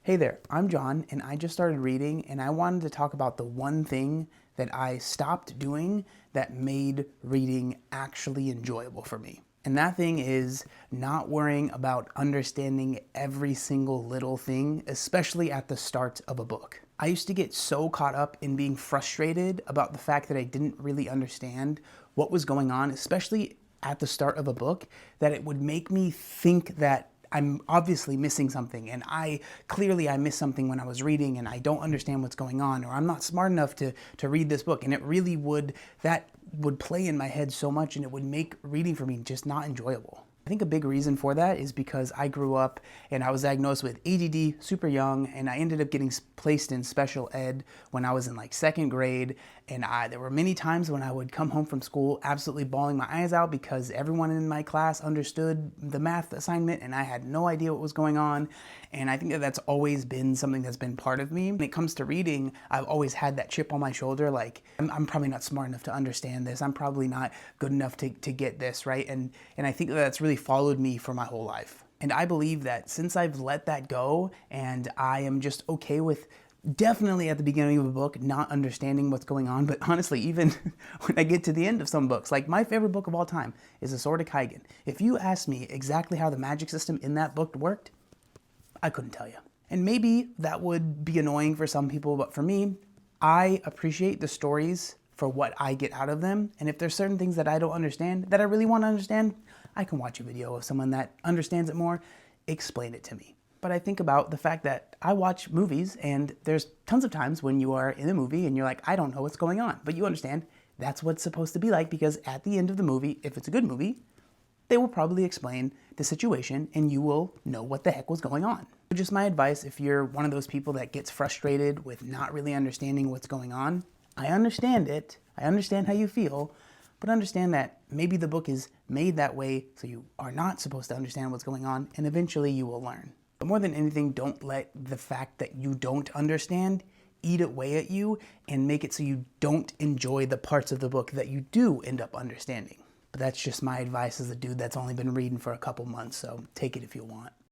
Hey there, I'm John, and I just started reading, and I wanted to talk about the one thing that I stopped doing that made reading actually enjoyable for me. And that thing is not worrying about understanding every single little thing, especially at the start of a book. I used to get so caught up in being frustrated about the fact that I didn't really understand what was going on, especially at the start of a book, that it would make me think that I'm obviously missing something, and I missed something when I was reading, and I don't understand what's going on, or I'm not smart enough to read this book. And it really that would play in my head so much, and it would make reading for me just not enjoyable. I think a big reason for that is because I grew up and I was diagnosed with ADD super young, and I ended up getting placed in special ed when I was in like second grade. And there were many times when I would come home from school absolutely bawling my eyes out because everyone in my class understood the math assignment and I had no idea what was going on. And I think that that's always been something that's been part of me. When it comes to reading, I've always had that chip on my shoulder, like, I'm probably not smart enough to understand this. I'm probably not good enough to get this, right? And I think that that's really followed me for my whole life. And I believe that since I've let that go and I am just okay with definitely at the beginning of a book not understanding what's going on, but honestly, even when I get to the end of some books, like my favorite book of all time is The Sword of Kaigen. If you asked me exactly how the magic system in that book worked, I couldn't tell you. And maybe that would be annoying for some people, but for me, I appreciate the stories for what I get out of them. And if there's certain things that I don't understand, that I really want to understand, I can watch a video of someone that understands it more, explain it to me. But I think about the fact that I watch movies, and there's tons of times when you are in a movie and you're like, I don't know what's going on. But you understand that's what's supposed to be like, because at the end of the movie, if it's a good movie, they will probably explain the situation and you will know what the heck was going on. So just my advice, if you're one of those people that gets frustrated with not really understanding what's going on, I understand it. I understand how you feel, but understand that maybe the book is made that way so you are not supposed to understand what's going on, and eventually you will learn. But more than anything, don't let the fact that you don't understand eat away at you and make it so you don't enjoy the parts of the book that you do end up understanding. But that's just my advice as a dude that's only been reading for a couple months, so take it if you want.